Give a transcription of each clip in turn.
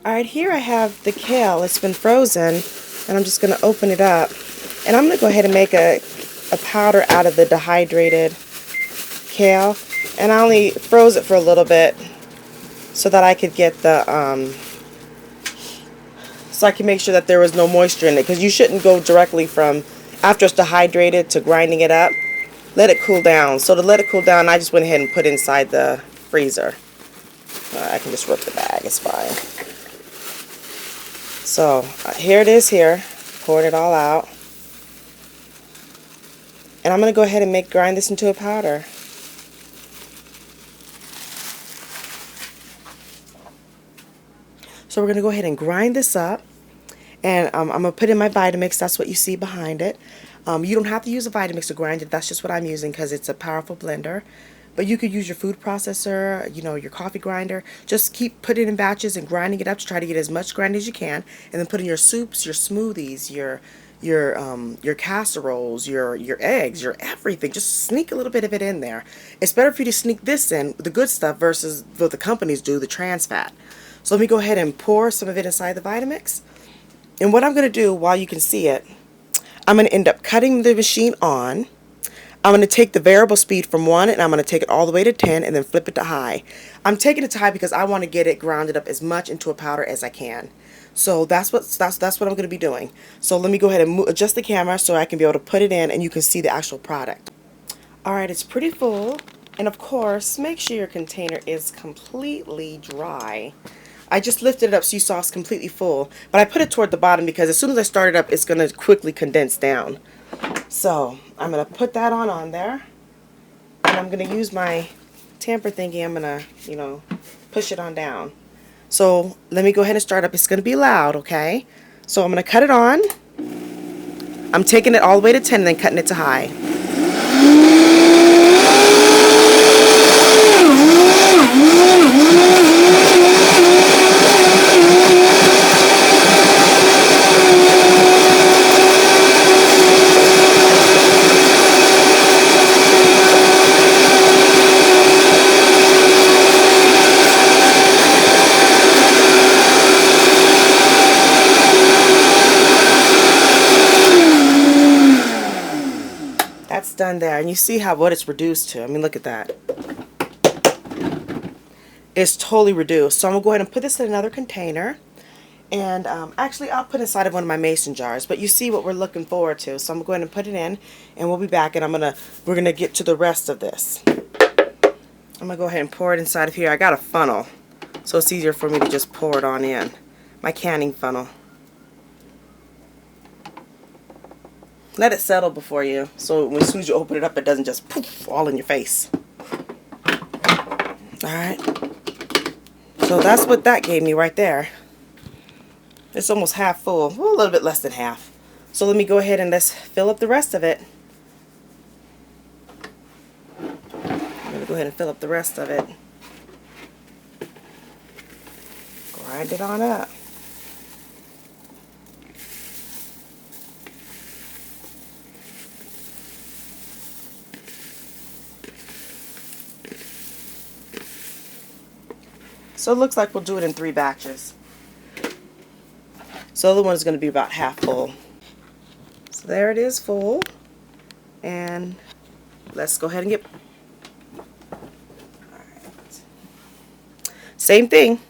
Alright, here I have the kale. It's been frozen, and I'm just going to open it up. And I'm going to go ahead and make a powder out of the dehydrated kale. And I only froze it for a little bit so that I could get the, so I can make sure that there was no moisture in it. Because you shouldn't go directly from, after it's dehydrated, to grinding it up. Let it cool down. So to let it cool down, I just went ahead and put it inside the freezer. I can just rip the bag, it's fine. So here it is here, poured it all out. And I'm going to go ahead and grind this into a powder. So we're going to go ahead and grind this up. And I'm going to put in my Vitamix. That's what you see behind it. You don't have to use a Vitamix to grind it. That's just what I'm using because it's a powerful blender. But you could use your food processor, you know, your coffee grinder. Just keep putting it in batches and grinding it up to try to get as much grind as you can. And then put in your soups, your smoothies, your casseroles, your eggs, your everything. Just sneak a little bit of it in there. It's better for you to sneak this in, the good stuff, versus what the companies do, the trans fat. So let me go ahead and pour some of it inside the Vitamix. And what I'm going to do, while you can see it, I'm going to end up cutting the machine on. I'm going to take the variable speed from 1 and I'm going to take it all the way to 10 and then flip it to high. I'm taking it to high because I want to get it grounded up as much into a powder as I can. So that's what I'm going to be doing. So let me go ahead and adjust the camera so I can be able to put it in and you can see the actual product. Alright, it's pretty full. And of course, make sure your container is completely dry. I just lifted it up so you saw it's completely full. But I put it toward the bottom because as soon as I start it up, it's going to quickly condense down. So I'm going to put that on there. And I'm going to use my tamper thingy. I'm going to, you know, push it on down. So let me go ahead and start up. It's going to be loud, okay? So I'm going to cut it on. I'm taking it all the way to 10 and then cutting it to high. That's done there, and you see what it's reduced to. I mean, look at that. It's totally reduced. So I'm going to go ahead and put this in another container. And actually, I'll put it inside of one of my mason jars. But you see what we're looking forward to. So I'm going to go ahead and put it in, and we'll be back, and we're going to get to the rest of this. I'm going to go ahead and pour it inside of here. I got a funnel, so it's easier for me to just pour it on in. My canning funnel. Let it settle before you, so as soon as you open it up, it doesn't just poof all in your face. Alright. So that's what that gave me right there. It's almost half full. Well, a little bit less than half. So let me go ahead and let's fill up the rest of it. I'm going to go ahead and fill up the rest of it. Grind it on up. So it looks like we'll do it in 3 batches. So the other one is going to be about half full. So there it is, full. And let's go ahead and get... Alright. Same thing.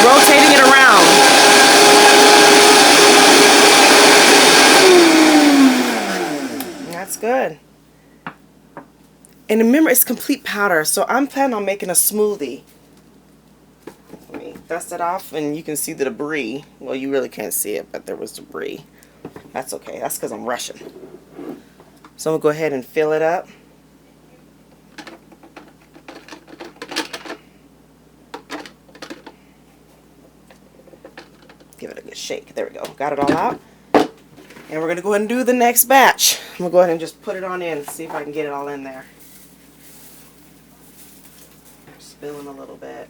Rotating it around. That's good. And remember, it's complete powder, so I'm planning on making a smoothie. Let me dust it off, and you can see the debris. Well, you really can't see it, but there was debris. That's okay. That's because I'm rushing. So I'm going to go ahead and fill it up. Give it a good shake. There we go. Got it all out. And we're going to go ahead and do the next batch. I'm going to go ahead and just put it on in and see if I can get it all in there. Spilling a little bit.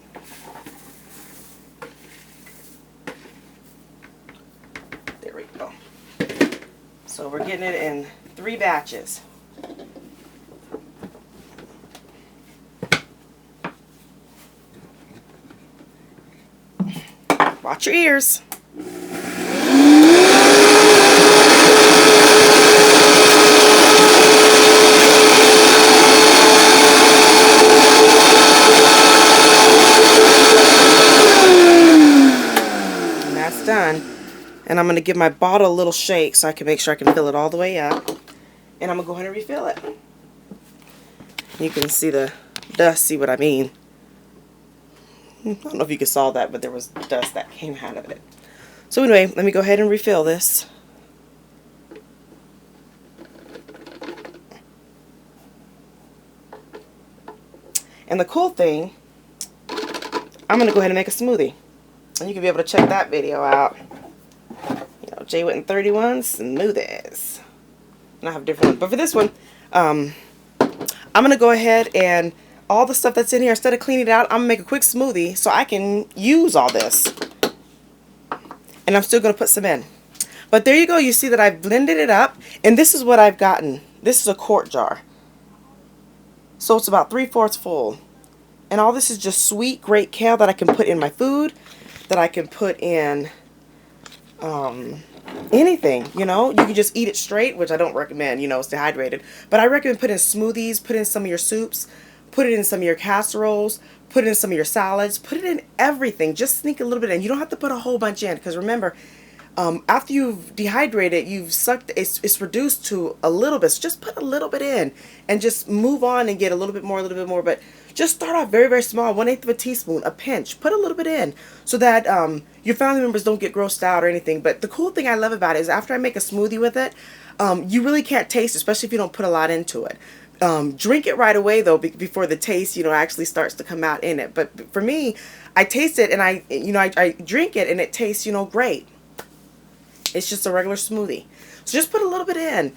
So we're getting it in 3 batches. Watch your ears. And that's done. And I'm going to give my bottle a little shake so I can make sure I can fill it all the way up. And I'm going to go ahead and refill it. You can see the dust, see what I mean. I don't know if you saw that, but there was dust that came out of it. So anyway, let me go ahead and refill this. And the cool thing, I'm going to go ahead and make a smoothie. And you can be able to check that video out. You know, Jay went in 31 smoothies. And I have different ones. But for this one, I'm going to go ahead and all the stuff that's in here, instead of cleaning it out, I'm going to make a quick smoothie so I can use all this. And I'm still going to put some in. But there you go. You see that I've blended it up. And this is what I've gotten. This is a quart jar. So it's about 3/4 full. And all this is just sweet, great kale that I can put in my food. That I can put in anything, you know. You can just eat it straight, which I don't recommend. You know, it's dehydrated. But I recommend put in smoothies, put in some of your soups. Put it in some of your casseroles, put it in some of your salads, put it in everything. Just sneak a little bit in. You don't have to put a whole bunch in because remember, after you've dehydrated, you've sucked, it's reduced to a little bit. So just put a little bit in and just move on and get a little bit more, But just start off very, very small, 1/8 of a teaspoon, a pinch. Put a little bit in so that your family members don't get grossed out or anything. But the cool thing I love about it is after I make a smoothie with it, you really can't taste, especially if you don't put a lot into it. Drink it right away though before the taste, you know, actually starts to come out in it. But for me, I taste it and I drink it and it tastes, you know, great. It's just a regular smoothie. So just put a little bit in.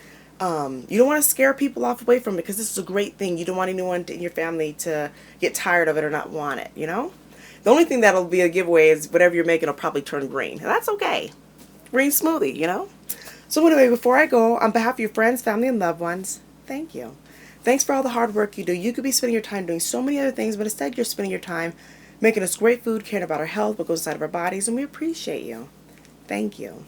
You don't want to scare people off away from it because this is a great thing. You don't want anyone in your family to get tired of it or not want it, you know. The only thing that'll be a giveaway is whatever you're making will probably turn green. And that's okay. Green smoothie, you know. So anyway, before I go, on behalf of your friends, family, and loved ones, thank you. Thanks for all the hard work you do. You could be spending your time doing so many other things, but instead you're spending your time making us great food, caring about our health, what goes inside of our bodies, and we appreciate you. Thank you.